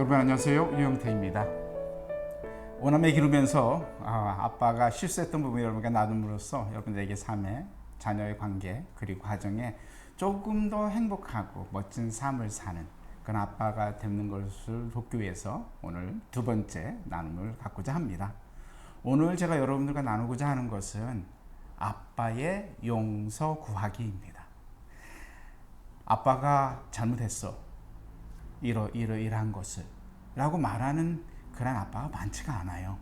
여러분 안녕하세요. 유영태입니다. 원함에 기르면서 아빠가 실수했던 부분 여러분과 나눔으로써 여러분들에게 삶의 자녀의 관계 그리고 가정에 조금 더 행복하고 멋진 삶을 사는 그런 아빠가 되는 것을 돕기 위해서 오늘 두 번째 나눔을 갖고자 합니다. 오늘 제가 여러분들과 나누고자 하는 것은 아빠의 용서 구하기입니다. 아빠가 잘못했어. 이러한 것을 라고 말하는 그런 아빠가 많지가 않아요.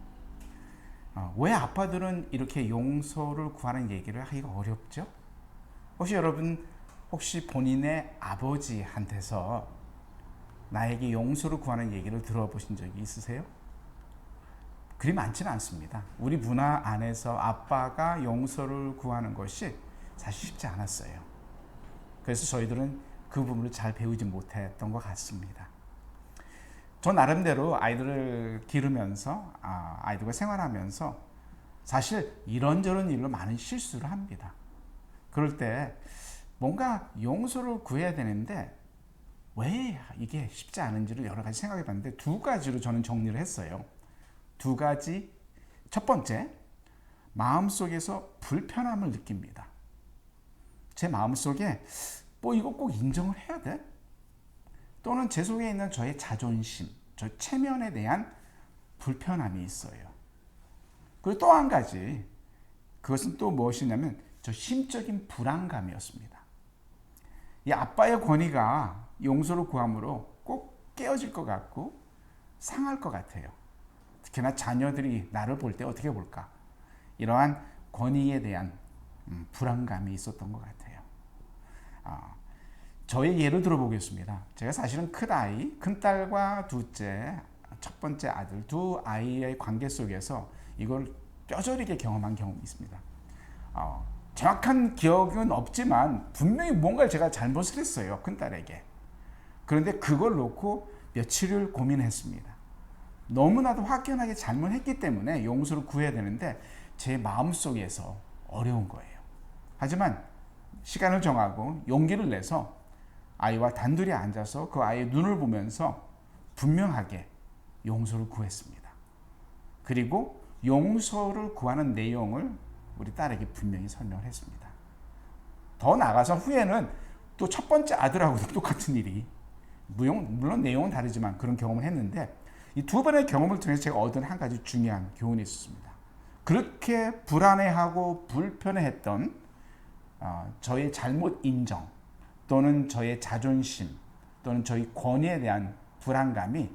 왜 아빠들은 이렇게 용서를 구하는 얘기를 하기가 어렵죠? 혹시 본인의 아버지한테서 나에게 용서를 구하는 얘기를 들어보신 적이 있으세요? 그리 많지는 않습니다. 우리 문화 안에서 아빠가 용서를 구하는 것이 사실 쉽지 않았어요. 그래서 저희들은 그 부분을 잘 배우지 못했던 것 같습니다. 저 나름대로 아이들을 기르면서 아이들과 생활하면서 사실 이런저런 일로 많은 실수를 합니다. 그럴 때 뭔가 용서를 구해야 되는데 왜 이게 쉽지 않은지를 여러 가지 생각해 봤는데 두 가지로 저는 정리를 했어요. 두 가지. 첫 번째, 마음속에서 불편함을 느낍니다. 제 마음속에 이거 꼭 인정을 해야 돼? 또는 제 속에 있는 저의 자존심, 저 체면에 대한 불편함이 있어요. 그리고 또 한 가지, 그것은 또 무엇이냐면 저 심적인 불안감이었습니다. 이 아빠의 권위가 용서를 구함으로 꼭 깨어질 것 같고 상할 것 같아요. 특히나 자녀들이 나를 볼 때 어떻게 볼까? 이러한 권위에 대한 불안감이 있었던 것 같아요. 저의 예를 들어보겠습니다. 제가 사실은 큰딸과 둘째, 첫 번째 아들 두 아이의 관계 속에서 이걸 뼈저리게 경험한 경험이 있습니다. 정확한 기억은 없지만 분명히 뭔가를 제가 잘못을 했어요. 큰딸에게. 그런데 그걸 놓고 며칠을 고민했습니다. 너무나도 확연하게 잘못했기 때문에 용서를 구해야 되는데 제 마음속에서 어려운 거예요. 하지만 시간을 정하고 용기를 내서 아이와 단둘이 앉아서 그 아이의 눈을 보면서 분명하게 용서를 구했습니다. 그리고 용서를 구하는 내용을 우리 딸에게 분명히 설명을 했습니다. 더 나아가서 후에는 또 첫 번째 아들하고도 똑같은 일이, 물론 내용은 다르지만 그런 경험을 했는데 이 두 번의 경험을 통해서 제가 얻은 한 가지 중요한 교훈이 있었습니다. 그렇게 불안해하고 불편해했던 저의 잘못 인정 또는 저의 자존심 또는 저희 권위에 대한 불안감이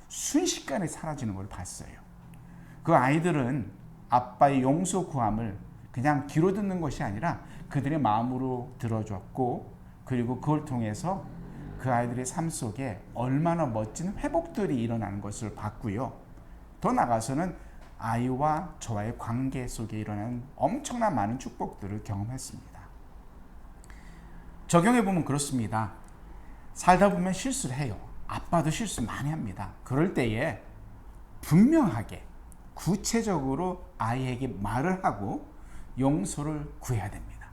순식간에 사라지는 걸 봤어요. 그 아이들은 아빠의 용서 구함을 그냥 귀로 듣는 것이 아니라 그들의 마음으로 들어줬고 그리고 그걸 통해서 그 아이들의 삶 속에 얼마나 멋진 회복들이 일어나는 것을 봤고요. 더 나아가서는 아이와 저와의 관계 속에 일어나는 엄청난 많은 축복들을 경험했습니다. 적용해보면 그렇습니다. 살다 보면 실수를 해요. 아빠도 실수 많이 합니다. 그럴 때에 분명하게 구체적으로 아이에게 말을 하고 용서를 구해야 됩니다.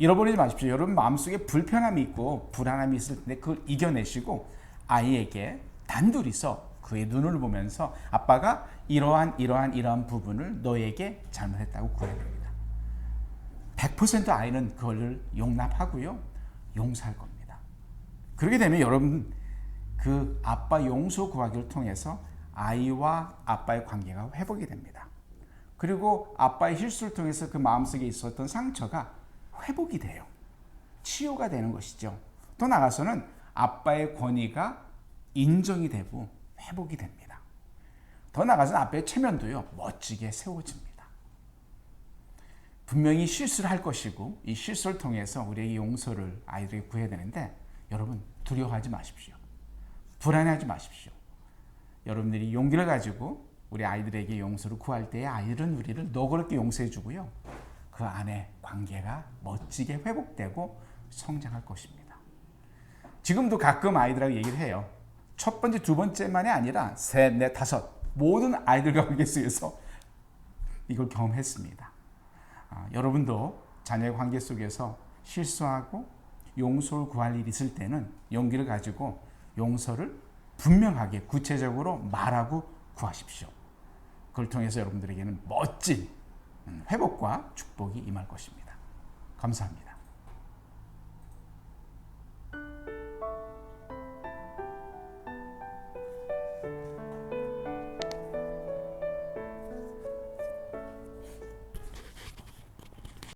잃어버리지 마십시오. 여러분 마음속에 불편함이 있고 불안함이 있을 텐데 그걸 이겨내시고 아이에게 단둘이서 그의 눈을 보면서 아빠가 이러한 부분을 너에게 잘못했다고 구해야 됩니다. 100% 아이는 그걸 용납하고요. 용서할 겁니다. 그렇게 되면 여러분 그 아빠 용서 구하기를 통해서 아이와 아빠의 관계가 회복이 됩니다. 그리고 아빠의 실수를 통해서 그 마음속에 있었던 상처가 회복이 돼요. 치유가 되는 것이죠. 또 나가서는 아빠의 권위가 인정이 되고 회복이 됩니다. 더 나가서는 아빠의 체면도요. 멋지게 세워집니다. 분명히 실수를 할 것이고 이 실수를 통해서 우리에게 용서를 아이들에게 구해야 되는데 여러분 두려워하지 마십시오. 불안해하지 마십시오. 여러분들이 용기를 가지고 우리 아이들에게 용서를 구할 때에 아이들은 우리를 너그럽게 용서해 주고요. 그 안에 관계가 멋지게 회복되고 성장할 것입니다. 지금도 가끔 아이들하고 얘기를 해요. 첫 번째, 두 번째만이 아니라 셋, 넷, 다섯 모든 아이들과 관계 속에서 이걸 경험했습니다. 여러분도 자녀의 관계 속에서 실수하고 용서를 구할 일이 있을 때는 용기를 가지고 용서를 분명하게 구체적으로 말하고 구하십시오. 그걸 통해서 여러분들에게는 멋진 회복과 축복이 임할 것입니다. 감사합니다.